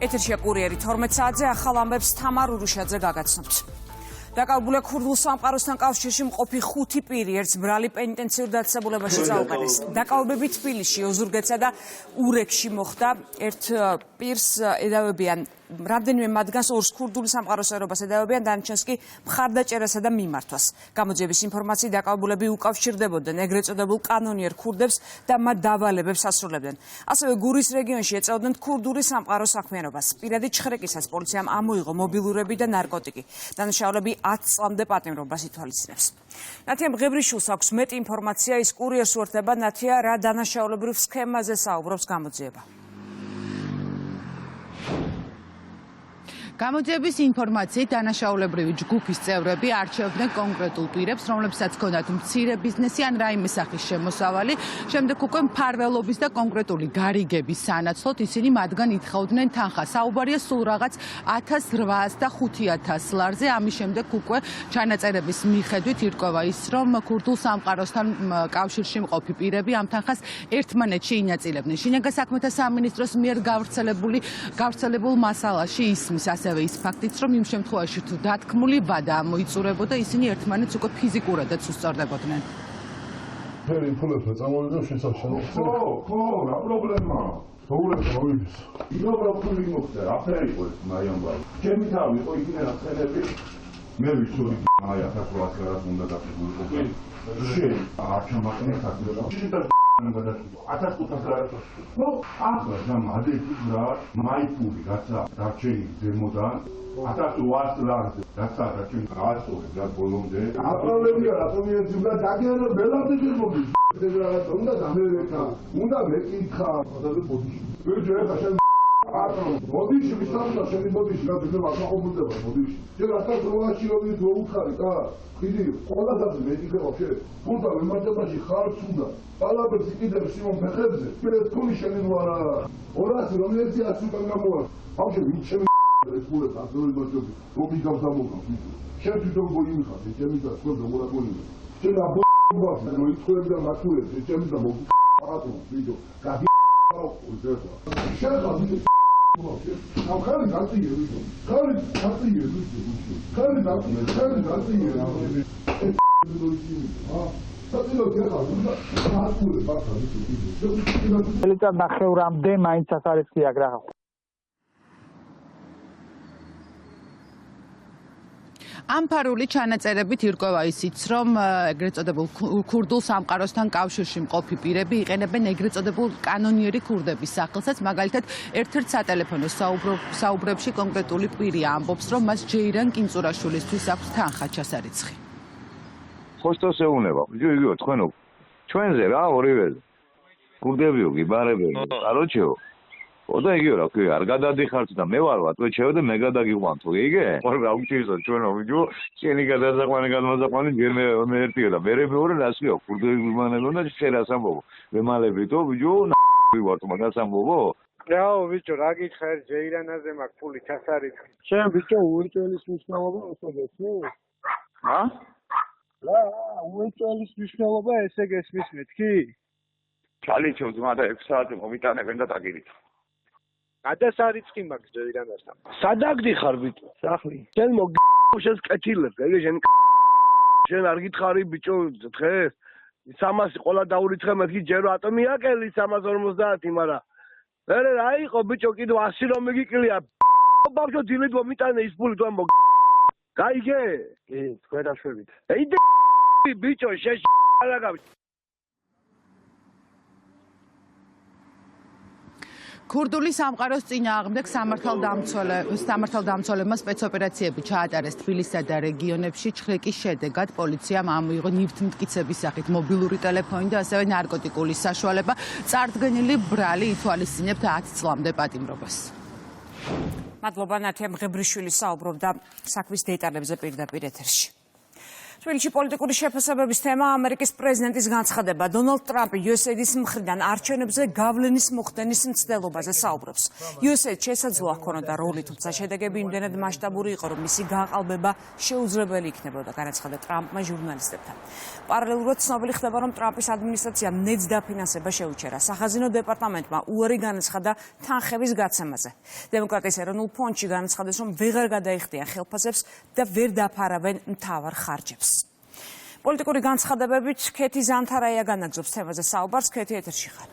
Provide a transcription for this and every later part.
ეთერშია კურიერი 12 საათზე ახალ ამბებს თამარ ურუშაძე გაგაცნობთ. დაკავებულია ქურდულ სამყაროსთან კავშირში მყოფი 5 პირი ერთს ბრალი პენიტენციურ დაწესებულებაში წაუყენეს. დაკავებები თბილისში, ოზურგეთსა და ურეკში მოხდა. ერთ პირს ედავებიან რამდენიმე მათგანს ორს ქურდული სამყაროს ერობას ედავებიან, დანარჩენს კი მხარდაჭერასა და მიმართვას. გამოძიების ინფორმაციით დაკავებულები უკავშირდებოდნენ ეგრეთ წოდებულ კანონიერ ქურდებს და მათ დავალებებს ასრულებდნენ. ასევე გურის რეგიონში ეწეოდნენ ქურდული სამყაროს საქმიანობას. პირადი ჩხრეკისას პოლიციამ ამოიღო მობილურები და ნარკოტიკი. დანაშაულები 10 წლამდე პატიმრობას ითვალისწინებს. ნათია მღებრიშვილს აქვს მეტი ინფორმაცია, ის კურიერს უერთდება. ნათია, რა დანაშაულებრივ სქემაზე საუბრობს გამოძიება? გამოძიების ინფორმაციით დანაშაულებრივი ჯგუფის წევრები არჩევდნენ კონკრეტულ პირებს, რომლებსაც ჰქონდათ მცირე ბიზნესი ან რაიმე სახის შემოსავალი. შემდეგ უკვე მფარველობის და კონკრეტული გარიგების სანაცვლოდ ისინი მათგან ითხოვდნენ თანხას. საუბარია სულ რაღაც 1800 და 5000 ლარზე. ამის შემდეგ უკვე ჩანაწერების მიხედვით ირკვევა ის, რომ ქურდულ სამყაროსთან კავშირში მყოფი პირები ამ თანხას ერთმანეთში ინაწილებდნენ. შინაგან საქმეთა სამინისტროს მიერ გავრცელებულ მასალაში ისმის ასევე ის ფაქტიც, რომ იმ შემთხვევაში თუ დათქმული ვადა ამოიწურებოდა, ისინი ერთმანეთს უკვე ფიზიკურადაც უსწორდებოდნენ. ფერი ფულებს წამოვიდა შესაძლოა. ხო, რა პრობლემაა? თოვლებს მოვიდეს. იგობრა ფული მოხდა, აფერი იყო ეს მაიამბარი. ჩემი თავი იყო იქიდან ახალები. მე ვიცოდი აი 1800 ლარს უნდა დაგიგულიყო. შენ არჩამაკნე თაკდება. 1500 ლარს. ხო, ახლა დამადეთი რა, მაიპური რაცა დარჩენილი ზემოდან 1800 ლარს რაცა დარჩენილი გაასწორე და ბოლომდე. აპრობლებია რატომიერთი და დაგერა ბელადები მოდის. ეს რაღაც უნდა ამერიკა, უნდა მეკითხა, ხოდაზე ბოდიში. ვერჯერ ახლა ბოდიში ვისწავლა შენი ბოდიში რა თქმა უნდა ყოფილდება ბოდიში. შენ ახლა პროვაში რომ უთხარი და ხიდი ყველადაც მეკითხება შენ. თუნდა მემარჯვენაში ხარ ცუდა. პალაბრს იყიდებს სიმონ ფეხებზე. მე თქვი შენი ვარა 200 რომელიც 100 უკან გამოვა. ბავშვი ვინ ჩემი ეს ფულებს აზროვებაში რომ მიგავს დამოგავს. შენ თვითონ მოიმიხარ ჩემი და თქვენ მოგონია. შენ აბოს რომ იწვევ და მათულებს ჩემი და მოგყავ ვიდეო. გაგი შენ ხარ ხარი გაწიერი ხარი გაწიერი ხარი გაწიერი ელიტა ნახევრამდე მაინც ასარეთი აგრა ამ ფარული ჩანაწერებით ირკვევა ისიც, რომ ეგრეთ წოდებულ ქურდულ სამყაროსთან კავშირში მყოფი პირები იყენებენ ეგრეთ წოდებულ კანონიერი ქურდების სახელსაც. მაგალითად, ერთ-ერთ სატელეფონო საუბრებში კონკრეტული პირი ამბობს, რომ მას ჯეირან კინწურაშვილისთვის აქვს თანხა ჩასარიცხი. ხოსტოს ეუნება, იგივე თქვენო ჩვენზე რა ორივეზე. ქურდებიო გიბარებენ, კაროჩეო. ოდა იგივე რა ქვია, არ გადადიხართ და მე ვარ ვატვეჩეო და მე გადაგიყვანთო, იგე? ორ რა უჩიოსო ჩვენო ვიდეო, შენი გადაზაყვანი გადმოზაყვანი მე ერთია და მე მეორე რასიო, ქურდები ვიმანებო და შენას ამბობ. ვემალებითო ვიდეო ვარ თუ მაგას ამბობო? რაო ბიჭო, რა გითხარ ჯეირანაზე მაქვს ფული ჩასარიცხი. შენ ბიჭო უეჭელის მნიშვნელობა უწოდებს, ნუ? ა? რა, უეჭელის მნიშვნელობა ესე გესმის მეთქი? ჩალიჩო ძმა და 6 საათი მომიტანებენ და დაგირით. გადასარიცხი მაქვს ჯეირანასთან. სადაგდიხარ ბიჭო? სახლი. შენ მოგშეს კეთილებს, ეგ შენ არ გითხარი ბიჭო დღეს 300 ყველა დაურიცხე მეთქი ჯერ რატომ იაკელი 350, მაგრამ მერე რა იყო ბიჭო კიდევ 100 რომ მიგიკლია. ბავშვო დილით მომიტანე ის ფული თუ ამბო. გაიგე? კი, თქვენ დაშვებით. ეიდე ბიჭო არა გავი. ქურდული სამყაროს წინააღმდეგ სამართალდამცველებმა სპეცოპერაციები ჩაატარეს თბილისსა და რეგიონებში. ჩხრეკის შედეგად პოლიციამ ამოიღო ნივთმტკიცების სახით მობილური ტელეფონი და ასევე ნარკოტიკული საშუალება. წარდგენილი ბრალი ითვალისწინებთ 10 წლამდე პატიმრობას. მადლობა ნათია მღებრიშვილი საუბრობდა საქმის დეტალებზე პირდაპირ ეთერში. თბილისში პოლიტიკური შეფასებების თემა ამერიკის პრეზიდენტის განცხადება. დონალდ ტრამპი USAID-ის მხრიდან არჩევნებზე გავლენის მოხდენის მცდელობაზე საუბრობს. USAID შესაძლოა ჰქონოდა როლი, თუმცა შედეგები იმდენად მასშტაბური იყო, რომ მისი გაყალბება შეუძლებელი იქნებოდა, განაცხადა ტრამპმა ჟურნალისტებთან. პარალელურად ცნობილი ხდება, რომ ტრამპის ადმინისტრაციამ ნედს დაფინანსება შეუჩერა. სახაზინო დეპარტამენტმა უარი განაცხადა თანხების გაცემაზე. დემოკრატიის ეროვნულ ფონდში განაცხადეს, რომ ვეღარ გადაიხდიან ხელფასებს და ვერ დაფარავენ მთავარ ხარჯებს. პოლიტიკური განცხადებებით ქეთი ზანთარაია განაგზობს თემაზე საუბარს. ქეთი ეთერში ხარ.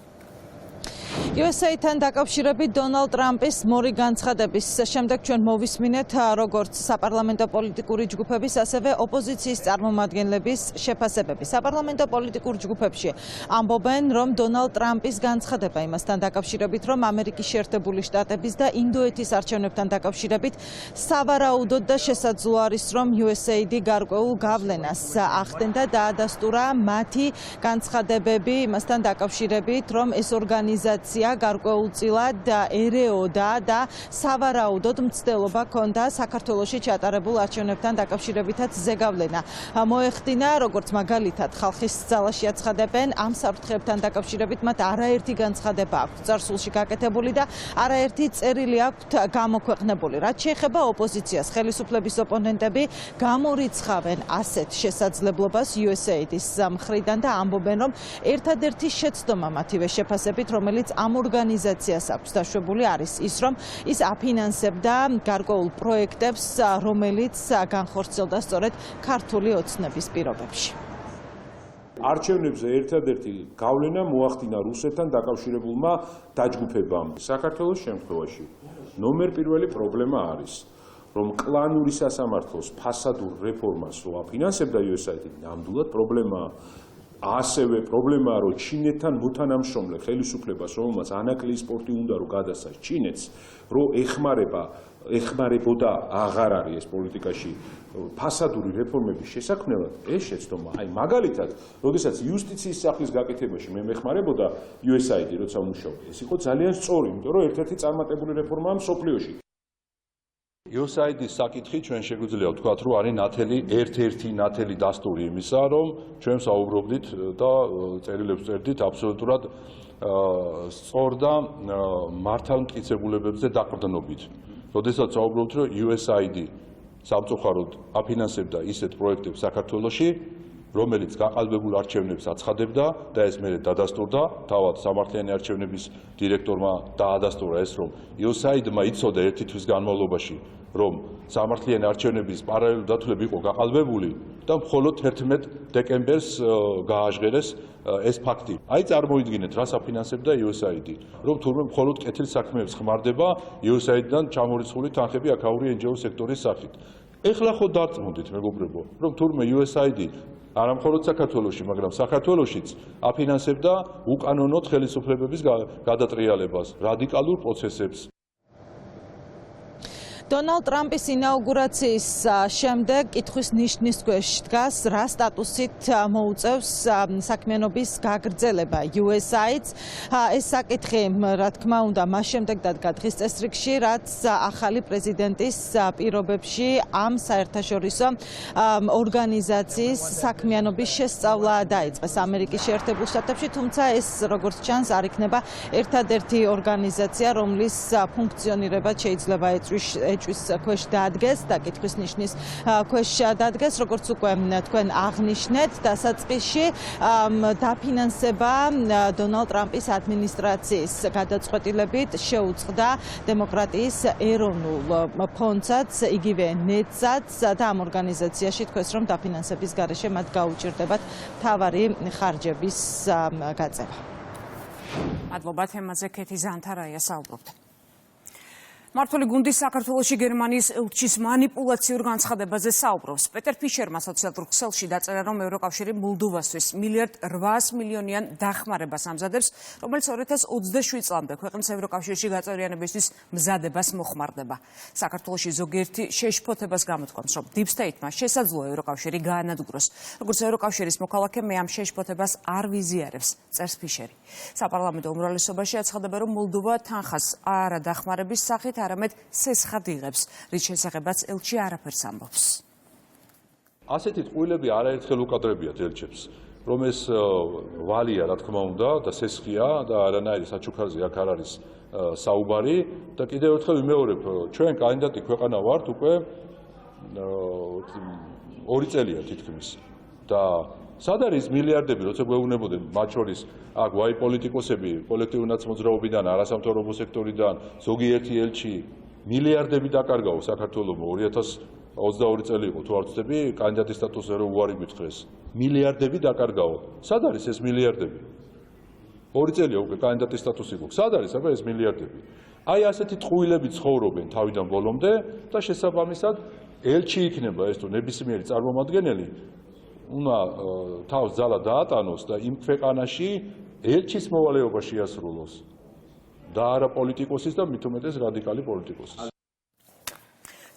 USAID-თან დაკავშირებით დონალდ ტრამპის მორი განცხადების შემდეგ ჩვენ მოვისმინეთ როგორც საპარლამენტო პოლიტიკური ჯგუფების, ასევე ოპოზიციის წარმომადგენლების შეფასებები. საპარლამენტო პოლიტიკურ ჯგუფებში ამბობენ, რომ დონალდ ტრამპის განცხადება იმასთან დაკავშირებით, რომ ამერიკის შეერთებული შტატების და ინდოეთის არჩევნებთან დაკავშირებით სავარაუდოდ და შესაძლო არის, რომ USAID გარკვეულ გავლენას ახდენდა, დაადასტურა მათი განცხადებები იმასთან დაკავშირებით, რომ ეს ორგანიზაცია გარკვეულწილად ერეოდა და სავარაუდოდ მცდელობა ჰქონდა საქართველოში ჩატარებულ არჩევნებთან დაკავშირებითაც ზეგავლენა. მოეხდინა, როგორც მაგალითად ხალხის ძალაში აცხადებენ, ამ საფრთხეებთან დაკავშირებით მათ არაერთი განცხადება აქვთ წარსულში გაკეთებული და არაერთი წერილი აქვთ გამოქვეყნებული. რაც შეეხება ოპოზიციას, ხელისუფლების ოპონენტები გამორიცხავენ ასეთ შესაძლებლობას USAID-ის მხრიდან და ამბობენ, რომ ერთადერთი შეცდომა მათივე შეფასებით, რომელიც ამ ორგანიზაციას აქვს დაშვებული არის ის, რომ ის აფინანსებდა გარკვეულ პროექტებს, რომელიც განხორციელდა სწორედ ქართული ოცნების პირობებში. არჩევნებზე ერთადერთი გავლენა მოახდინა რუსეთთან დაკავშირებულმა დაჯგუფებამ. საქართველოს შემთხვევაში ნომერ პირველი პრობლემა არის, რომ კლანური სასამართლოს ფასადურ რეფორმას რო აფინანსებდა USAID, ნამდვილად პრობლემაა. ასევე პრობლემაა, რომ ჩინეთთან მოთანამშრომლე ხელისუფლებას, რომელმაც ანაკლიის სპორტი უნდა რომ გადასცეს ჩინეთს, რომ ეხმარებოდა აღარ არის ეს პოლიტიკაში ფასადური რეფორმების შესაქმნელად, ეს შეცდომა. აი მაგალითად, როდესაც იუსტიციის სახლის გაკეთებაში მე მეხმარებოდა USAID, როცა მუშაობდა, ეს იყო ძალიან სწორი, იმიტომ რომ ერთ-ერთი წარმატებული რეფორმაა მსოფლიოში. USAID-ის საკითხი ჩვენ შეგვიძლია ვთქვათ, რომ არის ერთ-ერთი ნათელი დასტური იმისა, რომ ჩვენ საუბრობდით და წერილებს წერდით აბსოლუტურად სწორ და მართალმტკიცებულებებზე დაყრდნობით. როდესაც საუბრობთ, რომ USAID სამწუხაროდ აფინანსებდა ისეთ პროექტებს საქართველოში, რომელიც გაყალბებულ არჩევნებს აცხადებდა და ეს მერე დადასტურდა, თავად სამართლიანი არჩევნების დირექტორმა დაადასტურა ეს, რომ USAID-მა იცოდა ერთი თვის განმავლობაში, რომ სამართლიანი არჩევნების პარალელური დათვლები იყო გაყალბებული და მხოლოდ 11 დეკემბერს გააჟღერეს ეს ფაქტი. აი წარმოიდგინეთ, რას აფინანსებდა USAID, რომ თურმე მხოლოდ კეთილ საქმეებს ხმარდება USAID-დან ჩამორიცხული თანხები აქაური NGO სექტორის სახით. ეხლა ხო დარწმუნდით, მეგობრებო, რომ თურმე USAID არა მხოლოდ საქართველოში, მაგრამ საქართველოშიც აფინანსებდა უკანონოდ ხელისუფლებების გადატრიალებას, რადიკალურ პროცესებს. დონალდ ტრამპის ინაუგურაციის შემდეგ კითხვის ნიშნის ქვეშ დგას, რა სტატუსით მოუწევს საქმიანობის გაგრძელება USAID-ს. ეს საკითხი, რა თქმა უნდა, მას შემდეგ დადგა დღის წესრიგში, რაც ახალი პრეზიდენტის პირობებში ამ საერთაშორისო ორგანიზაციის საქმიანობის შესწავლა დაიწყეს ამერიკის შეერთებულ შტატებში, თუმცა ეს, როგორც ჩანს, არ იქნება ერთადერთი ორგანიზაცია, რომლის ფუნქციონირება შეიძლება ეჭვის ქვეშ დაადგეს და კითხვის ნიშნის ქვეშ დაადგეს, როგორც უკვე თქვენ აღნიშნეთ, დასაწყისში დაფინანსება დონალდ ტრამპის ადმინისტრაციის გადაწყვეტილებით შეუწყდა დემოკრატიის ეროვნულ ფონდსაც, იგივე ნედსაც და ამ ორგანიზაციაში თქვეს, რომ დაფინანსების გარეშე მათ გაუჭირდებათ მთავარი ხარჯების გაწევა. მადლობა თემაზე ქეთი ზანთარაია საუბრობდა. მართული გუნდი საქართველოში გერმანიის ელჩის მანიპულაციურ განცხადებაზე საუბრობს. პეტერ ფიშერმა სოციალურ ქსელში დაწერა, რომ ევროკავშირი მოლდოვასთვის 1,8 მილიონიან დახმარებას ამზადებს, რომელიც 2027 წლამდე ქვეყნის ევროკავშირში გაწევრიანებისთვის მზადებას მოხმარდება. საქართველოში ზოგიერთი შეშფოთებას გამოთქვამს, რომ Deep State-მა შესაძლოა ევროკავშირი გაანადგუროს. როგორც ევროკავშირის მოქალაქე, მე ამ შეშფოთებას არ ვიზიარებს, წერს ფიშერი. საპარლამენტო უმრავლესობაში აცხადება, რომ მოლდოვა თანხას არა დახმარების სახით არამედ სესხად იღებს, რის შესახებაც ელჩი არაფერს ამბობს. ასეთი ტყუილები არაერთხელ უკადრებიათ ელჩებს, რომ ეს ვალია, რა თქმა უნდა, და სესხია და არანაირი საჩუქარზე აქ არ არის საუბარი და კიდევ ერთხელ ვიმეორებ, ჩვენ კანდიდატი ქვეყანა ვართ უკვე 2 წელია თითქმის და სად არის მილიარდები, როცა გვეუბნებოდნენ მათ შორის აქ ვაი პოლიტიკოსები, კოლექტიური ნაცმოძრაობიდან, არასამთავრობო სექტორიდან, ზოგიერთი ელჩი მილიარდები დაკარგაო საქართველოსმა 2022 წელი იყო თუ არ ვცდები, კანდიდატის სტატუსზე რო უარი გვითხრეს. მილიარდები დაკარგაო. სად არის ეს მილიარდები? 2 წელია უკვე კანდიდატის სტატუსი გვაქვს. სად არის აბა ეს მილიარდები? აი ასეთი ტყუილები ცხოვრობენ თავიდან ბოლომდე და შესაბამისად ელჩი იქნება ეს თუ ნებისმიერი წარმომადგენელი უნდა თავს ძალა დაატანოს და იმ ქვეყანაში ელჩის მოვალეობა შეასრულოს და არა პოლიტიკოსის და მით უმეტეს რადიკალი პოლიტიკოსის.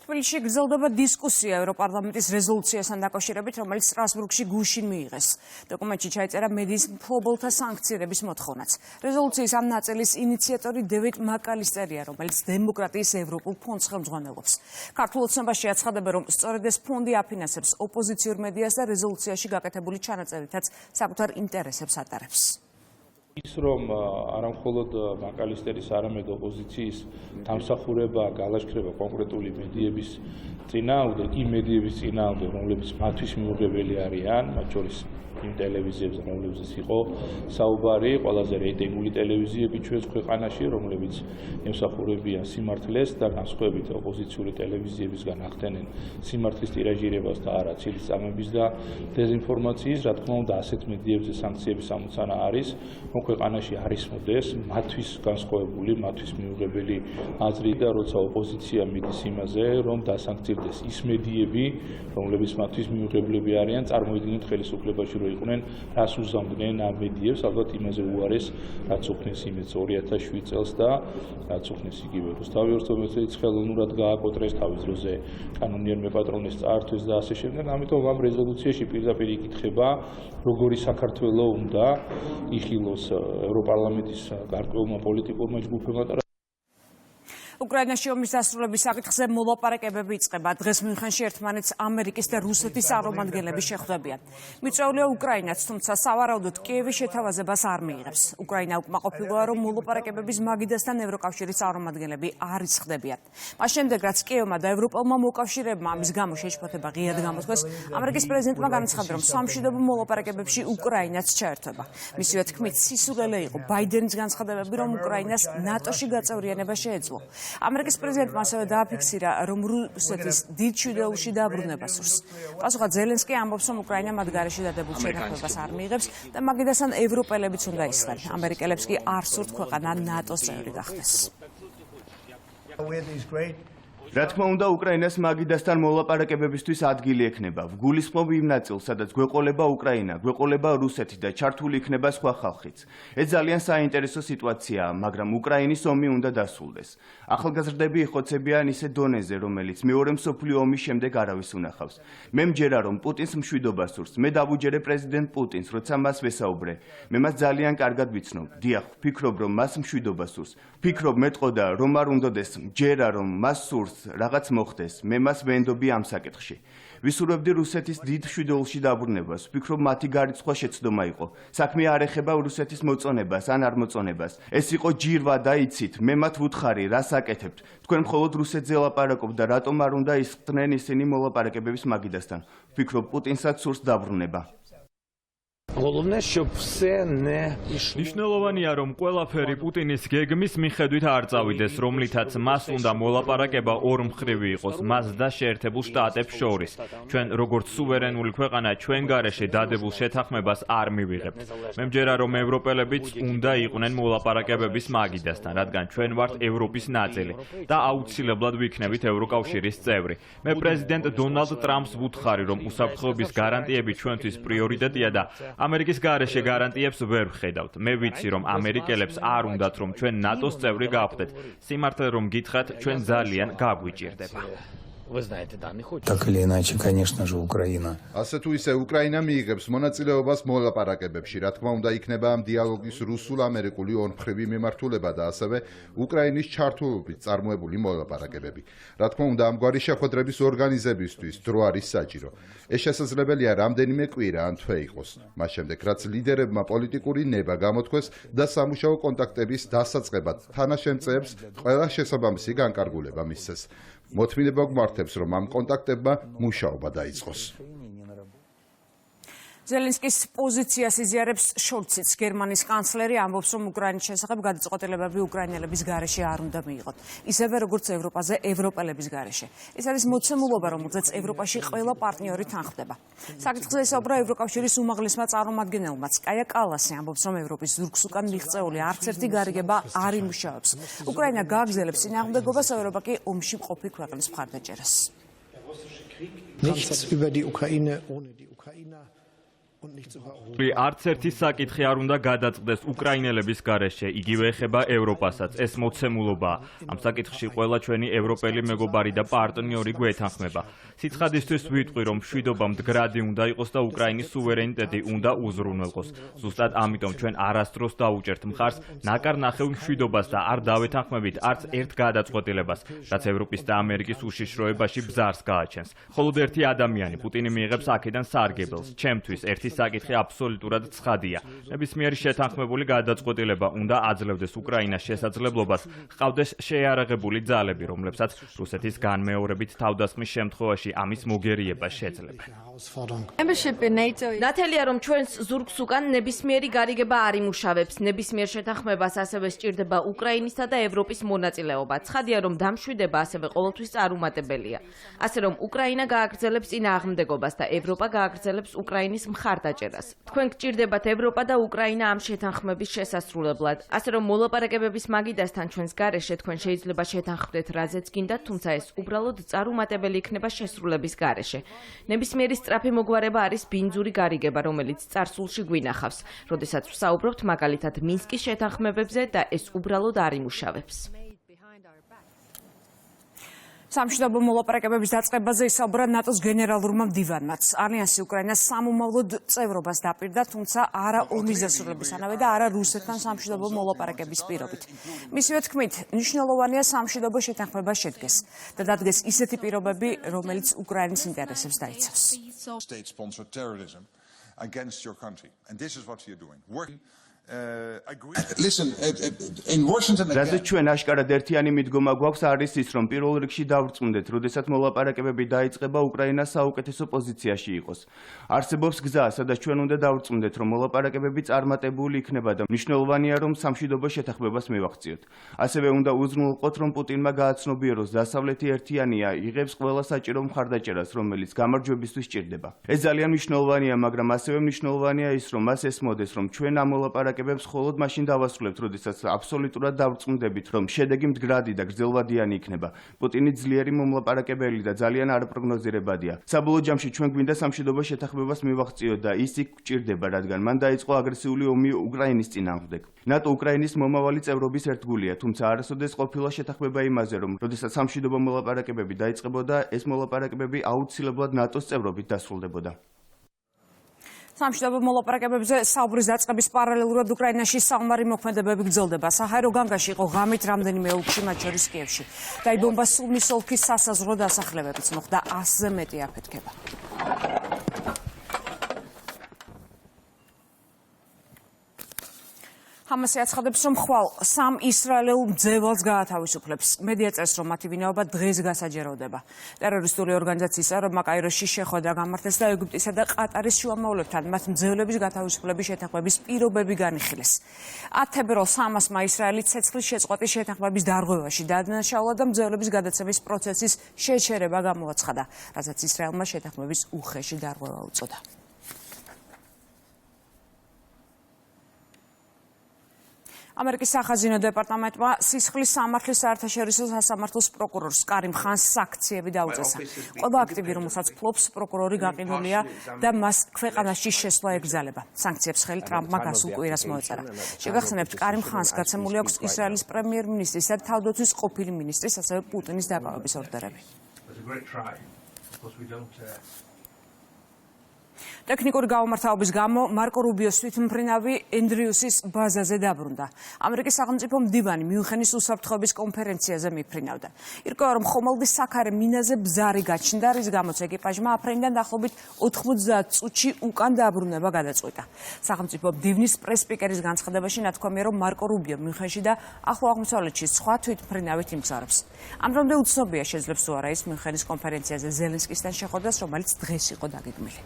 თბილისში გრძელდება დისკუსია ევროპარლამენტის რეზოლუციასთან დაკავშირებით, რომელიც სტრასბურგში გუშინ მიიღეს. დოკუმენტში ჩაიწერა მედიის მფლობელთა სანქცირების მოთხოვნაც. რეზოლუციის ამ ნაწილის ინიციატორი დევიდ მაკალისტერია, რომელიც დემოკრატიის ევროპულ ფონდს ხელმძღვანელობს. ქართულ ოცნებაში აცხადებენ, რომ სწორედ ეს ფონდი აფინანსებს ოპოზიციურ მედიას და რეზოლუციაში გაკეთებული ჩანაწერითაც საკუთარ ინტერესებს ატარებს. ის რომ არა მხოლოდ მაკალისტერის, არამედ ოპოზიციის დამსახურება, გალაშქრება კონკრეტული მედიების წინააღმდეგ, იმ მედიების წინააღმდეგ, რომლებიც მათთვის მიუღებელი არიან, მათ შორის იმ ტელევიზიებზე, რომლებზეც იყო საუბარი, ყველაზე რეიტინგული ტელევიზიები ჩვენს ქვეყანაში, რომლებიც ემსახურებიან სიმართლეს და განსხვავებით ოპოზიციური ტელევიზიებისგან ახდენენ სიმართლის ტირაჟირებას და არა ცილისწამების და დეზინფორმაციის, რა თქმა უნდა, ასეთ მედიებზე სანქციების ამოცანა არის, რომ ქვეყანაში არ ისმოდეს მათთვის განსხვავებული, მათთვის მიუღებელი აზრი და როცა ოპოზიცია მიდის იმაზე, რომ დასანქცირდეს ის მედიები, რომლებიც მათთვის მიუღებლები არიან, წარმოიდგინეთ ხელისუფლებაში რო იყვნენ, რას უზამდნენ ამ მედიებს, ალბათ იმაზე უარეს, რაც უხნეს იმეც 2007 წელს და რაც უხნეს იგივე რუსთავი ორთობეთიც ხელოვნურად გააკოტრეს თავის დროზე კანონიერ მეპატრონეს წაართვეს და ასე შემდეგ. ამიტომ ამ რეზოლუციაში პირდაპირ იკითხება, როგორი საქართველო უნდა იხილოს ევროპარლამენტის გარკვეულმა პოლიტიკურმა ჯგუფებმა. უკრაინაში ომის დასრულების საკითხზე მოლაპარაკებები იწყება. დღეს მიუნხენში ერთმანეთს ამერიკის და რუსეთის წარმომადგენლები შეხვდებიან. მიწვეულია უკრაინაც, თუმცა სავარაუდოდ კიევის შეთავაზებას არ მიიღებს. უკრაინა უკმაყოფილოა, რომ მოლაპარაკებების მაგიდასთან ევროკავშირის წარმომადგენლები არ იცხდებიან. მას შემდეგ, რაც კიევმა და ევროპელმა მოკავშირეებმა ამის გამო შეშფოთება ღიად გამოთქვეს, ამერიკის პრეზიდენტმა განაცხადა, რომ სამშვიდობო მოლაპარაკებებში უკრაინაც ჩაერთვება. მისივე თქმით, სისულელე იყო ბაიდენის განცხადებები, რომ უკრაინას ნატოში გაწევრიანება შეეძლო. ამერიკის პრეზიდენტმა ასევე დააფიქსირა, რომ რუსეთის დიდ მშვიდეულში დაბრუნება სურს. პასუხად ზელენსკი ამბობს, რომ უკრაინა მათ გარეშე დადებულ შეთანხმებას არ მიიღებს და მაგიდასთან ევროპელებიც უნდა ისხდნენ. ამერიკელებს კი არ სურთ ქვეყანა ნატოს წევრი გახდეს. რა თქმა უნდა, უკრაინას მაგიდასთან მოლაპარაკებებისთვის ადგილი ექნება. ვგულისხმობ იმ ნაწილს, სადაც გვეყოლება უკრაინა, გვეყოლება რუსეთი და ჩართული იქნება სხვა ხალხიც. ეს ძალიან საინტერესო სიტუაციაა, მაგრამ უკრაინის ომი უნდა დასრულდეს. ახალგაზრდები იხოცებიან ისე დონეზე, რომელიც მეორე მსოფლიო ომის შემდეგ არავის უნახავს. მე მჯერა, რომ პუტინს მშვიდობა სურს. მე დავუჯერე პრეზიდენტ პუტინს, როცა მას ვესაუბრე. მე მას ძალიან კარგად ვიცნობ. დიახ, ვფიქრობ, რომ მას მშვიდობა სურს. ვფიქრობ, მეტყოდა, რომ არ უნდადეს მჯერა, რომ მას სურს რაღაც მოხდეს. მე მას ვენდობი ამ საკითხში. ვისურვებდი რუსეთის დიდ მშვიდეულში დაბრუნებას. ვფიქრობ, მათი გარიცხვა შეცდომა იყო. საქმე არ ეხება რუსეთის მოწონებას ან არ მოწონებას. ეს იყო ჯირვა და იცით, მე მათ ვუთხარი, რას აკეთებთ. თქვენ მხოლოდ რუსეთზე ლაპარაკობთ და რატომ არ უნდა ისხდნენ ისინი მოლაპარაკებების მაგიდასთან. ვფიქრობ, პუტინსაც სურს დაბრუნება. მნიშვნელოვანია, რომ ყველაფერი პუტინის გეგმის მიხედვით არ წავიდეს, რომლითაც მას უნდა მოლაპარაკება ორმხრივი იყოს მას და შეერთებულ შტატებს შორის. ჩვენ როგორც სუვერენული ქვეყანა ჩვენ გარეშე დადებულ შეთანხმებას არ მივიღებთ. მე მჯერა, რომ ევროპელებიც უნდა იყვნენ მოლაპარაკებების მაგიდასთან, რადგან ჩვენ ვართ ევროპის ნაწილი და აუცილებლად ვიქნებით ევროკავშირის წევრი. მე პრეზიდენტ დონალდ ტრამპს ვუთხარი, რომ უსაფრთხოების გარანტიები ჩვენთვის პრიორიტეტია და ამერიკის გარეშე გარანტიებს ვერ ვხედავთ. მე ვიცი, რომ ამერიკელებს არ უნდათ, რომ ჩვენ ნატოს წევრი გავხდეთ. სიმართლე რომ გითხრათ, ჩვენ ძალიან გაგვიჭირდება. Вы знаете данный ход. Так или иначе, конечно же, Украина. ასე თუ ისე უკრაინა მიიღებს მონაწილეობას მოლაპარაკებებში, რა თქმა უნდა, იქნება ამ დიალოგის რუსულ-ამერიკული ორმხრივი მიმართულება და ასევე უკრაინის ჩართულობით წარმოებული მოლაპარაკებები. რა თქმა უნდა, ამგვარი შეხვედრების ორგანიზებისთვის დრო არის საჭირო. ეს შესაძლებელია რამდენიმე კვირა ან თვე იყოს. მას შემდეგ, რაც ლიდერებმა პოლიტიკური ნება გამოთქვეს და სამუშაო კონტაქტების დასაწყებად თანაშემწეებს ყველა შესაბამისი განკარგულება მისცეს. მოთმინება გვმართებს, რომ ამ კონტაქტებმა მუშაობა დაიწყოს. ზელენსკის პოზიციას იზიარებს შოლციც. გერმანიის კანცლერი ამბობს, რომ უკრაინის შესახებ გადაწყვეტილებები უკრაინელების გარეშე არ უნდა მიიღოთ. ისევე როგორც ევროპაზე ევროპელების გარეშე. ეს არის მოცემულობა, რომელზეც ევროპაში ყველა პარტნიორი თანხმდება. საკითხზე ესაუბრა ევროკავშირის უმაღლესმა წარმომადგენელმაც. კაია კალასი ამბობს, რომ ევროპის ზურგს უკან მიღწეული არც ერთი გარიგება არ იმუშავებს. უკრაინა გააგრძელებს წინააღმდეგობას, ევროპა კი ომში მყოფი ქვეყნის მხარდაჭერას. Nichts über die Ukraine ohne die Ukrainer. არც ერთი საკითხი არ უნდა გადაწყდეს უკრაინელების გარეშე, იგივე ეხება ევროპასაც. ეს მოცემულობაა. ამ საკითხში ყველა ჩვენი ევროპელი მეგობარი და პარტნიორი გვეთანხმება. სიცხადისთვის ვიტყვი, რომ მშვიდობა მდგრადი უნდა იყოს და უკრაინის სუვერენიტეტი უნდა უზრუნველყოს. ზუსტად ამიტომ ჩვენ არასდროს დაუჭერთ მხარს ნაკარნახევ მშვიდობას და არ დავეთანხმებით არც ერთ გადაწყვეტილებას, რაც ევროპის და ამერიკის უშიშროებაში ბზარს გააჩენს. მხოლოდ ერთი ადამიანი პუტინი მიიღებს აქედან სარგებელს. ჩემთვის ერთი საკითხი აბსოლუტურად ცხადია. ნებისმიერი შეთანხმებული გადაწყვეტილება უნდა აძლევდეს უკრაინას შესაძლებლობას ჰყავდეს შეიარაღებული ძალები, რომლებსაც რუსეთის განმეორებით თავდასხმის შემთხვევაში ამის მოგერიება შეძლება. ნათელია, რომ ჩვენს ზურგს უკან ნებისმიერი გარიგება არ იმუშავებს. ნებისმიერ შეთანხმებას ასევე სჭირდება უკრაინისა და ევროპის მონაწილეობა. ცხადია, რომ დამშვიდება ასევე ყოველთვის წარუმატებელია. ასე რომ უკრაინა გააგრძელებს წინააღმდეგობას და ევროპა გააგრძელებს უკრაინის მხარდაჭერას. თქვენ გჭირდებათ ევროპა და უკრაინა ამ შეთანხმების შესასრულებლად. ასე რომ მოლაპარაკებების მაგიდასთან ჩვენს გარეშე თქვენ შეიძლება შეთანხმდეთ რაზეც გინდათ, თუმცა ეს უბრალოდ წარუმატებელი იქნება შესრულების გარეშე. ნებისმიერი სწრაფი მოგვარება არის ბინძური გარიგება, რომელიც წარსულში გვინახავს. როდესაც ვსაუბრობთ მაგალითად მინსკის შეთანხმებებზე და ეს უბრალოდ არ იმუშავებს. სამშვიდობო მოლაპარაკებების დაწყებაზე ისაუბრა ნატოს გენერალურმა მდივანმაც. ალიანსი უკრაინას სამომავლოდ წევრობას დაპირდა, თუმცა არა ომის დასრულებისანავე და არა რუსეთთან სამშვიდობო მოლაპარაკების პირობით. მისივე თქმით, მნიშვნელოვანია სამშვიდობო შეთანხმება შედგეს და დადგეს ისეთი პირობები, რომელიც უკრაინის ინტერესებს დაიცავს. რაზეც ჩვენ აშკარად ერთიანი მიდგომა გვაქვს არის ის, რომ პირველ რიგში დავრწმუნდეთ, როდესაც მოლაპარაკებები დაიწყება, უკრაინა საუკეთესო პოზიციაში იყოს. არსებობს გზა, სადაც ჩვენ უნდა დავრწმუნდეთ, რომ მოლაპარაკებები წარმატებული იქნება და მნიშვნელოვანია, რომ სამშვიდობო შეთანხმებას მივახციოთ. ასევე უნდა უზრუნველყოთ, რომ პუტინმა გააცნობიეროს, დასავლეთი ერთიანია, იღებს ყველა საჭირო მხარდაჭერას, რომელიც გამარჯვებისთვის სჭირდება. ეს ძალიან მნიშვნელოვანია, მაგრამ ასევე მნიშვნელოვანია ის, რომ მას ესმოდეს, რომ ჩვენ ამ მოლაპარაკებებს მხოლოდ მაშინ დავასრულებთ, როდესაც აბსოლუტურად დავწმუნდებით, რომ შედეგი მდგრადი და გრძელვადიანი იქნება. პუტინი ძლიერი მომლაპარაკებელი და ძალიან არპროგნოზირებადია. საბოლოო ჯამში ჩვენ გვინდა სამშვიდობო შეთანხმებას მივახციოთ და ის იქ გვჭირდება, რადგან მან დაიწყო აგრესიული ომი უკრაინის წინააღმდეგ. ნატო უკრაინის მომავალი წევრობის ერთგულია, თუმცა არასოდეს ყოფილა შეთანხმება იმაზე, რომ როდესაც სამშვიდობო მოლაპარაკებები დაიწყებოდა, ეს მოლაპარაკებები აუცილებლად ნატოს წევრობით დასრულდებოდა. სამშვიდობო მოლაპარაკებებზე საუბრის დაწყების პარალელურად უკრაინაში საომარი მოქმედებები გრძელდება. საჰაერო განგაში იყო ღამით რამდენიმე ოლქში, მათ შორის კიევში. დაიბომბა სუმის ოლქის სასაზღვრო დასახლებებიც, მოხდა 100-ზე მეტი აფეთქება. ჰამასი აცხადებს, რომ ხვალ 3 ისრაელელ მძევალს გაათავისუფლებს. მედია წერს, რომ მათი ვინაობა დღეს გასაჯეროვდება. ტერორისტული ორგანიზაციის წევრებმა კაიროში შეხვედრა გამართეს და ეგვიპტისა და ყატარის შუამავლებთან მათ მძევლების გათავისუფლების შეთანხმების პირობები განიხილეს. 10 თებერვალს ჰამასმა ისრაელი ცეცხლის შეწყვეტის შეთანხმების დარღვევაში დაადანაშაულა და მძევლების გადაცემის პროცესის შეჩერება გამოაცხადა, რასაც ისრაელმა შეთანხმების უხეში დარღვევა უწოდა. ამერიკის სახაზინო დეპარტამენტმა სისხლის სამართლის საერთაშორისო სასამართლოს პროკურორს კარიმ ხანს საქციები დაუწესა. ყველა აქტივი, რომელსაც ფლობს, პროკურორი გაყიდულია და მას ქვეყანაში შესვლა ეკრძალება. სანქციებს ხელი ტრამპმა გასულ კვირას მოეწერა. შეგახსენებთ, კარიმ ხანს გაცემული აქვს ისრაელის პრემიერ-მინისტრის და თავდაცვის ყოფილი მინისტრის, ასევე პუტინის დაკავების ორდერები. ტექნიკური გამომართაობის გამო მარკო რუბიოს თვითმფრინავი ენდრიუსის ბაზაზე დაბრუნდა. ამერიკის სახელმწიფო მდივანი მიუნხენის უსაფრთხოების კონფერენციაზე მიფრინავდა. ირკვევა, რომ ხომალდის საქარე მინაზე ბზარი გაჩნდა, რის გამოც ეკიპაჟმა აფრენიდან დაახლოებით 90 წუთში უკან დაბრუნება გადაწყვიტა. სახელმწიფო მდივნის პრეს-სპიკერის განცხადებაში ნათქვამია, რომ მარკო რუბიო მიუნხენში და ახლო აღმოსავლეთში სხვა თვითმფრინავით იმგზავრებს. ამ დრომდე უცნობია, შეძლებს თუ არა ის მიუნხენის კონფერენციაზე ზელენსკისთან შეხვედრას, რომელიც დღეს იყო დაგეგმილი.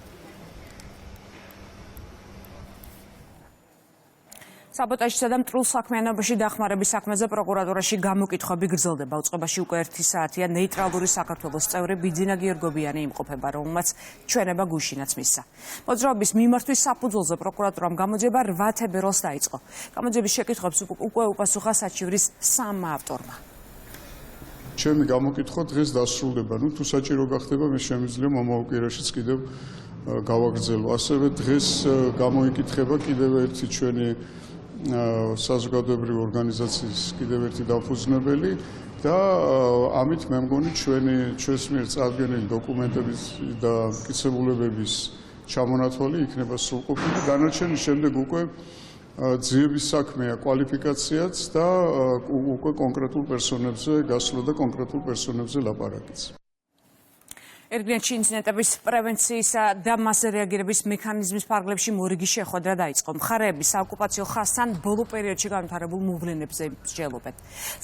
საბოტაჟისა და მტრულ საქმიანობაში დახმარების საქმეზე პროკურატურაში გამოკითხვები გრძელდება. უწყებაში უკვე 1 საათია ნეიტრალური საქართველოს წევრი ბიძინა გიორგობიანი იმყოფება, რომელმაც ჩვენება გუშინაც მისცა. მოძრაობის მიმართვის საფუძველზე პროკურატურამ გამოძიება 8 თებერვალს დაიწყო. გამოძიების შეკითხვებს უკვე უპასუხა საჩივრის 3 ავტორმა. ჩემი გამოკითხვა დღეს დასრულდება. თუ საჭირო გახდება, მე შემიძლია მომავალ კვირაშიც კიდევ გავაგრძელო. ასევე დღეს გამოიკითხება კიდევ ერთი ჩვენი საზოგადოებრივი ორგანიზაციის კიდევ ერთი დაფუძნებელი და ამით მე მგონი ჩვენს მიერ წარდგენილი დოკუმენტების და მტკიცებულებების ჩამონათვალი იქნება სრულყოფილი. დანარჩენი შემდეგ უკვე ძიების საქმეა, კვალიფიკაციაც და უკვე კონკრეტულ პერსონებზე გასვლა და კონკრეტულ პერსონებზე ლაპარაკიც. ერგლიანში ინციდენტების პრევენციისა და მასზე რეაგირების მექანიზმის ფარგლებში მორიგი შეხვედრა დაიწყო. მხარეები საოკუპაციო ხაზთან ბოლო პერიოდში განვითარებულ მოვლენებზე მსჯელობენ.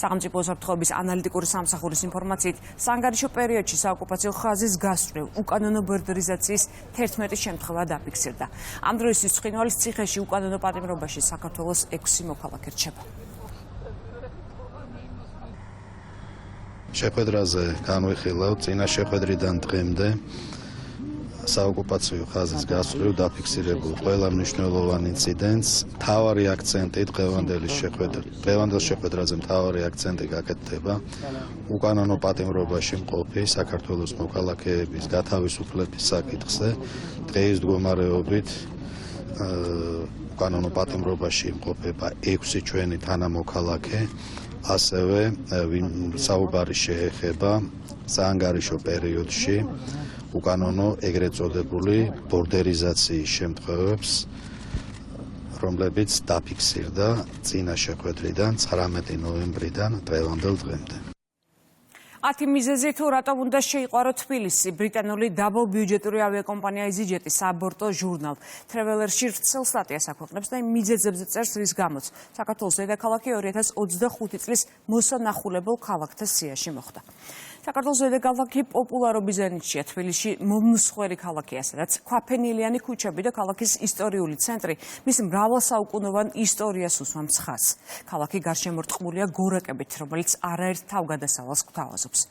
სახელმწიფო უსაფრთხოების ანალიტიკური სამსახურის ინფორმაციით, საანგარიშო პერიოდში საოკუპაციო ხაზის გასწვრივ უკანონო ბორდერიზაციის 11 შემთხვევა დაფიქსირდა. ამ დროისთვის ცხინვალის ციხეში უკანონო პატიმრობაში საქართველოს 6 მოქალაქე რჩება. შეხვედრაზე განვიხილავთ წინა შეხვედრიდან დღემდე საოკუპაციო ხაზის გასწვრივ დაფიქსირებულ ყველა მნიშვნელოვან ინციდენტს. მთავარი აქცენტი დღევანდელ შეხვედრაზე მთავარი აქცენტი გაკეთდება უკანონო პატიმრობაში მყოფი საქართველოს მოქალაქეების გათავისუფლების საკითხზე. დღეის მდგომარეობით უკანონო პატიმრობაში იმყოფება 6 ჩვენი თანამოქალაქე. ასევე საუბარი შეეხება საანგარიშო პერიოდში უკანონო ეგრეთ წოდებული ბორდერიზაციის შემთხვევებს, რომლებიც დაფიქსირდა წინა შეხვედრიდან 19 ნოემბრიდან დღევანდელ დღემდე. 10 მიზეზი თუ რატომ უნდა შეიყვარო თბილისი. ბრიტანული დაბლ ბიუჯეტური ავიაკომპანია EasyJet საბორტო ჟურნალ Traveler-ში ვრცელ სტატიას აქვეყნებს და იმ მიზეზებზე წერს, რის გამოც საქართველოს დედაქალაქი 2025 წლის მოსანახულებელ ქალაქთა სიაში მოხვდა. საქართველოს დედაქალაქი პოპულარობის ზენიტშია. თბილისში მომსხვერი ქალაქია, სადაც ქვაფენილიანი ქუჩები და ქალაქის ისტორიული ცენტრი მის მრავალსაუკუნოვან ისტორიას უსვამს ხაზს. ქალაქი გარშემორტყმულია გორაკებით, რომელიც არაერთ თავგადასავალს გვთავაზობს.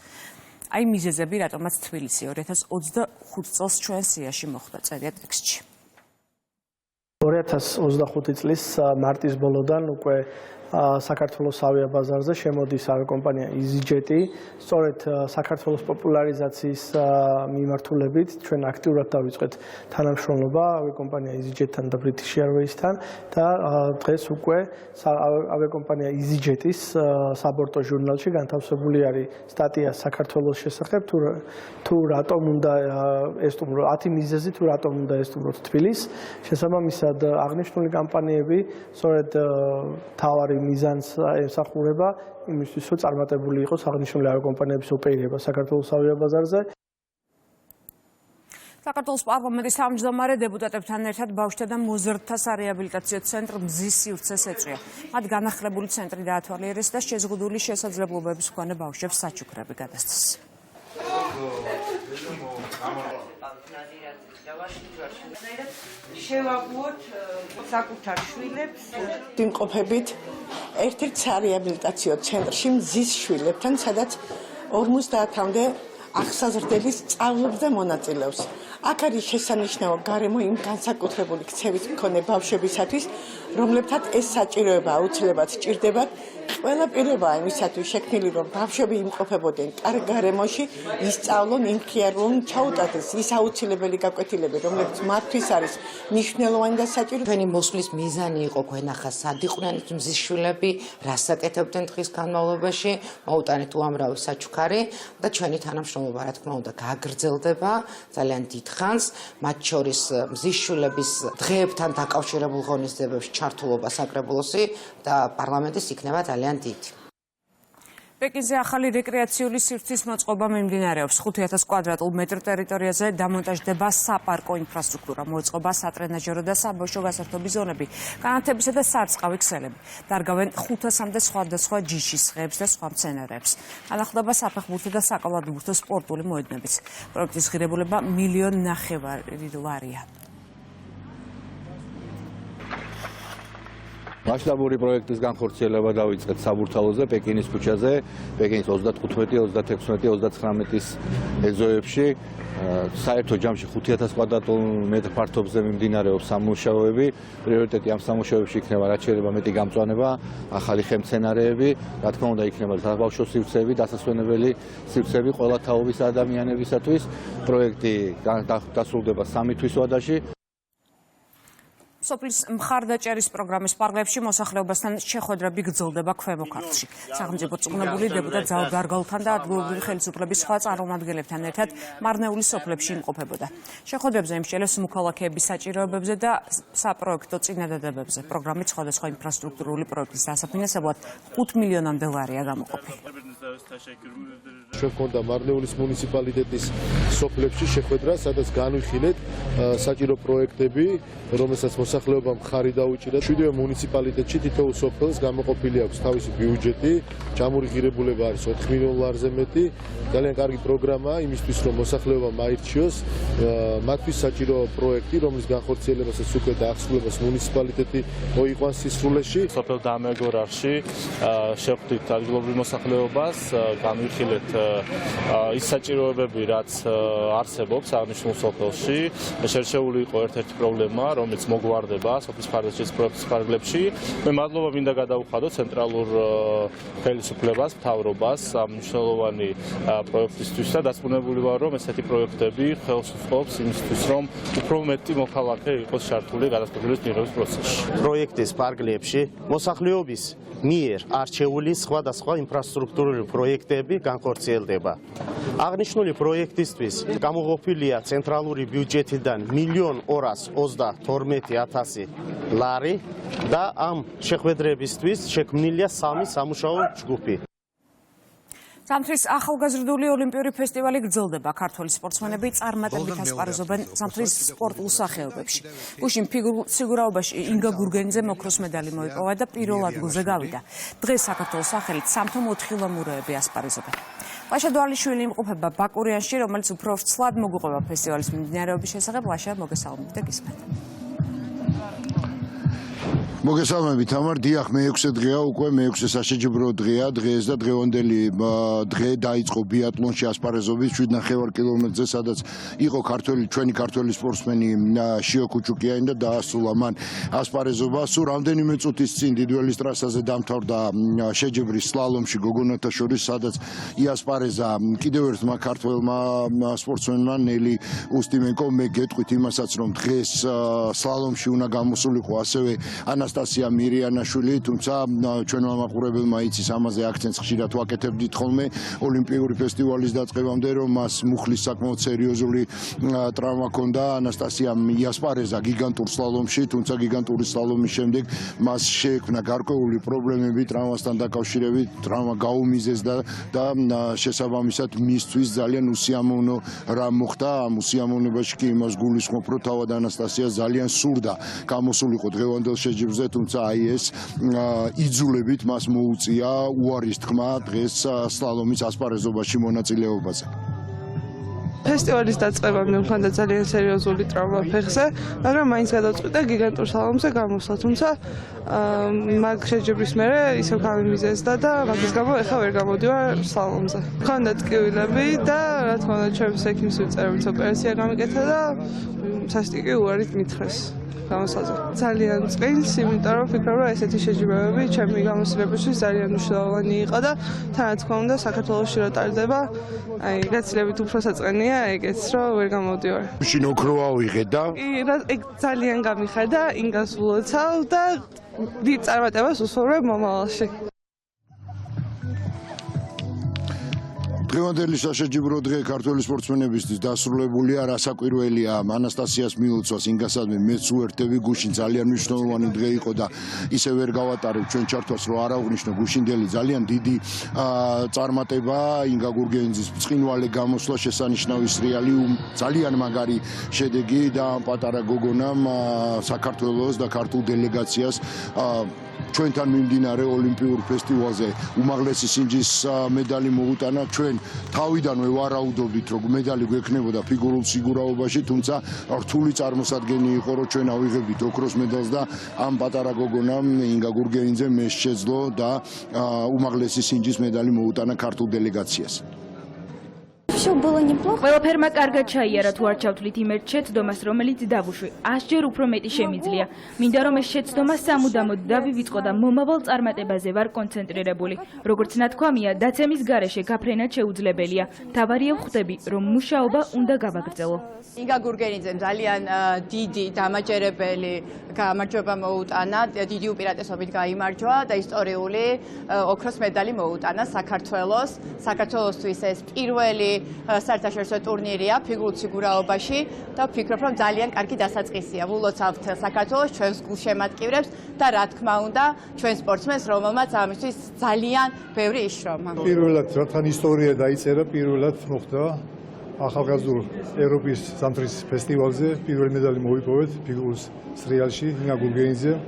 აი მიზეზები, რატომაც თბილისი 2025 წელს ჩვენ სიაში მოხვდა, წერია ტექსტში. 2025 წლის მარტის ბოლოდან უკვე საქართველოს ავიაბაზარზე შემოდის ავიაკომპანია EasyJet. სწორედ საქართველოს პოპულარიზაციის მიმართულებით ჩვენ აქტიურად დავიწყეთ თანამშრომლობა ავიაკომპანია EasyJet-თან და British Airways-თან და დღეს უკვე ავიაკომპანია EasyJet-ის საბორტო ჟურნალში განთავსებული არის სტატია საქართველოს შესახებ, თუ რატომ უნდა ესტუმროთ 10 მიზეზი თუ რატომ უნდა ესტუმროთ თბილისს. შესაბამისად აღნიშნული კომპანიები სწორედ თავარი მიზანს ემსახურება იმისთვის, რომ წარმატებული იყოს აღნიშნული ავიაკომპანიების ოპერირება საქართველოს ავიაბაზარზე. საქართველოს პარლამენტის თავმჯდომარე დეპუტატებთან ერთად ბავშვთა და მოზარდთა სარეაბილიტაციო ცენტრ მზის სივრცეს ეწვია. მათ განახლებული ცენტრი დაათვალიერეს და შეზღუდული შესაძლებლობების მქონე ბავშვებს საჩუქრები გადასცეს. შევაგუოთ საკუთარ შვილებს იმყოფებით ერთ-ერთ სარეაბილიტაციო ცენტრში მზის შვილებთან, სადაც 50-მდე აღსაზრდელი სწავლობს და მონაწილეობს. აქ არის შესანიშნაო გარემო იმ განსაკუთრებული ქცევის მქონე ბავშვებისათვის, რომლებთან ეს საჭიროება აუცილებლად სჭირდებათ. ყველა პირობაა იმისათვის შექმნილი, რომ ბავშვები იმყოფებოდნენ კარგ გარემოში, ისწავლონ, იმხიარონ, ჩაუტარდეს ის აუცილებელი გაკვეთილები, რომლებიც მათთვის არის მნიშვნელოვანი და საჭირო. ჩვენი მოსვლის მიზანი იყო გვენახა სად იყვნენ მზის შვილები, რას აკეთებდნენ დღის განმავლობაში, მოუტანეთ უამრავი საჩუქარი და ჩვენი თანამშრომლობა, რა თქმა უნდა, გააგრძელდება ძალიან დიდ ხანს, მათ შორის მზის შვილების დღეებთან დაკავშირებულ ღონისძიებებში ჩართულობა საკრებულოსი და პარლამენტის იქნება ძალიან დიდი. პეკინზე ახალი რეკრეაციული სივრცის მოწყობა მიმდინარეობს. 5000 კვადრატულ მეტრ ტერიტორიაზე დამონტაჟდება საპარკო ინფრასტრუქტურა, მოწყობა სატრენაჟერო და საბავშვო გასართობი ზონები, განათებისა და სარწყავი ქსელები. დარგავენ 500-მდე სხვადასხვა ჯიშის ღებს და სხვა მცენარეებს. განახლდება საფეხბურთო და საკალათბურთო სპორტული მოედნებიც. პროექტის ღირებულება 1,5 მილიონი ლარია. მასშტაბური პროექტის განხორციელება დაიწყეთ საბურთალოზე, პეკინის ქუჩაზე, პეკინის 35, 36, 39-ის ეზოებში. საერთო ჯამში 5000 კვადრატულ მეტრ ფართობზე მიმდინარეობს სამუშაოები. პრიორიტეტი ამ სამუშაოებში იქნება რაც შეიძლება მეტი გამწვანება, ახალი ხემცენარეები, რა თქმა უნდა იქნება საბავშვო სივრცეები, დასასვენებელი სივრცეები ყველა თაობის ადამიანებისათვის. პროექტი დასრულდება 3 თვის ვადაში. სოფლის მხარდაჭერის პროგრამის პარალელში მოსახლეობასთან შეხვედრები გრძელდება ქვემო ქართლში. სახელმწიფო წიგნებული დეპუტატ ძალ გარგალთან და ადგილობრივი ხელისუფლების სხვა წარმომადგენლებთან ერთად მარნეულის სოფლებში იმყოფებოდა. შეხვედრებზე იმსჯელებს მოქალაქეების საჭიროებებზე და საპროექტო წინადადებებზე. პროგრამით სხვადასხვა ინფრასტრუქტურული პროექტის დასაფინანსებლად 5 მილიონამდე ლარია გამოყოფილი. ჩვენ გვქონდა მარნეულის მუნიციპალიტეტის სოფლებში შეხვედრა, სადაც განვიხილეთ საჭირო პროექტები, რომელსაც მოსახლეობამ ხარი დაუჭირა. 7 მუნიციპალიტეტში თითოეულ სოფელს გამოყოფილი აქვს თავისი ბიუჯეტი, ჩამორიგირებულება არის 4 მილიონ ლარზე მეტი. ძალიან კარგი პროგრამაა იმისთვის, რომ მოსახლეობამ აირჩიოს მათთვის საჭირო პროექტი, რომლის განხორციელებასაც უკვე დაახსნებას მუნიციპალიტეტი მოიყვანს სისრულეში. სოფელ დამეგორარში შევხვდით ადგილობრივ მოსახლეობას, განვიხილეთ ის საჭიროებები, რაც არსებობს აღნიშნულ სოფელში. შერჩეული იყო ერთ-ერთი პრობლემა, რომელიც მოგვარდება სოფლის მხარდაჭერის პროექტის ფარგლებში. მე მადლობა მინდა გადავუხადო ცენტრალურ ხელისუფლებას, მთავრობას ამ მნიშვნელოვანი პროექტისთვის და დასკვნებული ვარ, რომ ესეთი პროექტები ხელს უწყობს იმისთვის, რომ უფრო მეტი მოქალაქე იყოს ჩართული გადაწყვეტილებების მიღების პროცესში. პროექტის ფარგლებში მოსახლეობის მიერ არჩეული სხვადასხვა ინფრასტრუქტურული პროექტები განხორციელდება. აღნიშნული პროექტისთვის გამოყოფილია ცენტრალური ბიუჯეტიდან 1,222,000 ლარი და ამ შეხვედრებისთვის შექმნილია 3 სამუშაო ჯგუფი. ზამთრის ახალგაზრდული ოლიმპიური ფესტივალი გრძელდება. ქართველი სპორტსმენები წარმატებით ასპარეზობენ ზამთრის სპორტულ სახეობებში. გუშინ ფიგურაობაში ინგა გურგენიძე მოქროს медаლი მოიპოვა და პირველ ადგილზე გავიდა. დღეს საქართველოს სახელით სამთო მოთხილამურეები ასპარეზობენ. ლაშა დვალიშვილი იმყოფება ბაკურიანში, რომელიც უფრო ცლად მოგუყვება ფესტივალის მიმდინარეობის შესახებ. ლაშა, მოგესალმებით და გისმენთ. მოგესალმებით თამარ, დიახ, მე-6 დღეა უკვე, მე-6 საშეჯიბრო დღეა, დღეს და დღევანდელი დღე დაიწყო ბიატლონში ასპარეზობით 7,5 კილომეტრზე, სადაც იყო ჩვენი ქართველი სპორტსმენი შიო კუჩუკიანი და დაასრულა მან ასპარეზობა. სულ რამდენიმე წუთის წინ დიდველის ტრასაზე დამთავრდა შეჯიბრის სლალომში გოგონათა შორის, სადაც იასპარეზა კიდევ ერთმა ქართველმა სპორტსმენმა ნელი უსტიმენკო. მე გეტყვით იმასაც, რომ დღეს სლალომში უნდა გამოსულიყო ასევე ანასტასია მირიანაშვილი, თუმცა ჩვენმა მაყურებელმა იცის ამაზე აქცენტს ხშირად ვაკეთებდით ხოლმე ოლიმპიური ფესტივალის დაწყებამდე, რომ მას მუხლის საკმაოდ სერიოზული ტრავმა ჰქონდა. ანასტასიამ იასპარეზა გიგანტურ სლალომში, თუმცა გიგანტური სლალომის შემდეგ მას შეექმნა გარკვეული პრობლემები ტრავმასთან დაკავშირებით, ტრავმა გაუმიზეს და შესაბამისად მისთვის ძალიან უსიამოვნო რამ მოხდა. ამ უსიამოვნებაში კი იმას გულისხმობ, რომ თავად ანასტასია ძალიან სურდა გამოსულიყო დღევანდელ შეჯიბრზე, თუმცა აი ეს იძულებით მას მოუწია უარის თქმა დღეს სლალომის ასპარეზობაში მონაწილეობაზე. ფესტივალის დაწყებამდე მქონდა ძალიან სერიოზული ტრავმა ფეხზე, მაგრამ მაინც გადავწყვიტე გიგანტურ სლალომზე გამოსვლა, თუმცა მაგ შეჯიბრის მერე ისევ გამიმიზესდა და მაგის გამო ეხლა ვერ გამოდივარ სლალომზე. მქონდა ტკივილები და რა თქმა უნდა ჩემს ექიმს ვიწერებით ოპერაცია გამიკეთა და სასტიკი უარით მითხრეს. გამოსაზე. ძალიან წყილს, იმიტომ რომ ვფიქრობ, რომ ესეთი შეჯიბრებები ჩემი გამოცდილებისთვის ძალიან მნიშვნელოვანი იყო და თან რა თქმა უნდა საქართველოში რო ტარდება, აი გაცილებით უფრო საწყენია ეგეც, რომ ვერ გამოვდივარ. შინ ოქროა ვიღე და ეგ ძალიან გამიხარდა, ინგას ვლოცავ და დიდ წარმატებას უსურვებ მომავალში. დღევანდელი საშეჯიბრო დღე ქართველი სპორტსმენებისთვის დასრულებულია. რასაკვირველია, ანასტასიას მიულოცვას, ინგასადმე მეც უერთდები გუშინ ძალიან მნიშვნელოვანი დღე იყო და ისე ვერ გავატარებ ჩვენ ჩართვას, რომ არ აღვნიშნო გუშინდელი ძალიან დიდი წარმატება, ინგა გურგენიძის ბრწყინვალე გამოსვლა, შესანიშნავი სრიალი, ძალიან მაგარი შედეგი და პატარა გოგონამ საქართველოს და ქართულ დელეგაციას ჩვენთან მიმდინარე ოლიმპიურ ფესტივალზე უმაღლესი სინჯის მედალი მოუტანა. ჩვენ თავიდანვე ვარაუდობდით, რომ მედალი გვექნებოდა ფიგურულ სიგურაობაში, თუმცა რთული წარმოსადგენი იყო, რომ ჩვენ ავიღებდით ოქროს მედალს და ამ პატარა გოგონამ ინგა გურგენიძემ ეს შეძლო და უმაღლესი სინჯის მედალი მოუტანა ქართულ დელეგაციას. ყველაფერმა კარგად ჩაიარა თუ არ ჩავთვლით იმ ერთ შეცდომას, რომელიც დავუშვი. 100-ჯერ უფრო მეტი შემიძლია. მინდა რომ ეს შეცდომა სამუდამოდ დავივიწყო და მომავალ წარმატებაზე ვარ კონცენტრირებული. როგორც ნათქვამია, დაცემის გარეშე გაფრენა შეუძლებელია. თავარია ვხვდები, რომ მუშაობა უნდა გავაგრძელო. ინგა გურგენიძემ ძალიან დიდი დამაჯერებელი გამარჯვება მოუტანა, დიდი უპირატესობით გაიმარჯვა და ისტორიული ოქროს მედალი მოუტანა საქართველოსთვის ეს პირველი საერთაშორისო ტურნირია ფიგურულ სიგურაობაში და ვფიქრობ, რომ ძალიან კარგი დასაწყისია. ვლოცავთ საქართველოს, ჩვენს გულშემატკივრებს და რა თქმა უნდა, ჩვენ სპორტსმენს, რომელმაც ამისთვის ძალიან ბევრი იშრომა. პირველად რათან ისტორია დაიწერა, პირველად მოხდა ახალგაზრდულ ევროპის ზამთრის ფესტივალზე პირველი მედალი მოვიპოვეთ ფიგურულ სრიალში ინგა გურგენიძემ.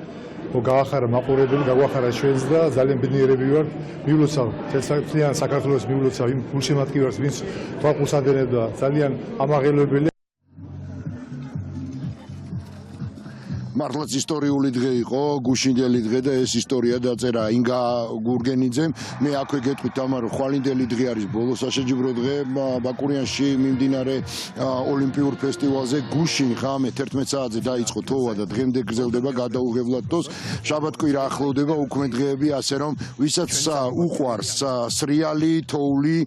გაახარა მაყურებელი, გაგვახარა ჩვენს და ძალიან ბედნიერები ვართ. მივლოცავ თელსაკრებიან საქართველოს მივლოცავ იმ გულშემატკივრებს, ვინც თვალყურს ადენებდა, ძალიან ამაღელვებელი. მართლაც ისტორიული დღე იყო, გუშინდელი დღე და ეს ისტორია დაწერა ინგა გურგენიძემ. მე აქვე გეტყვით თამარო, ხვალინდელი დღე არის ბოლო საშეჯიბრო დღე ბაკურიანში მიმდინარე ოლიმპიურ ფესტივალზე. გუშინ ღამე 11 საათზე დაიწყო თოვა და დღემდე გრძელდება გადაუღებლად თოს. შაბათ-კვირა ახლოვდება უქმე დღეები, ასე რომ ვისაც უყვარს სრიალი, თოვლი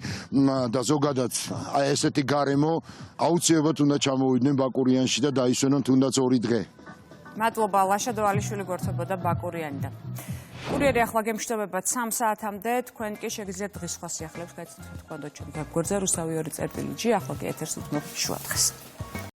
და ზოგადად ესეთი გარემო, აუცილებლად უნდა ჩამოვიდნენ ბაკურიანში და დაისვენონ თუნდაც ორი დღე. მადლობა ლაშა დვალიშვილი გვერდებოდა ბაკურიანიდან. კურიერი ახლა გემშვიდობებათ 3 საათამდე, თქვენ კი შეგიძლიათ დღის სხვა სიახლეებს გაიცნოთ თქვენ და ჩვენ გვერდზე რუსთავი 2.G, ახლა კი ეთერს უთმობ შუადღეს.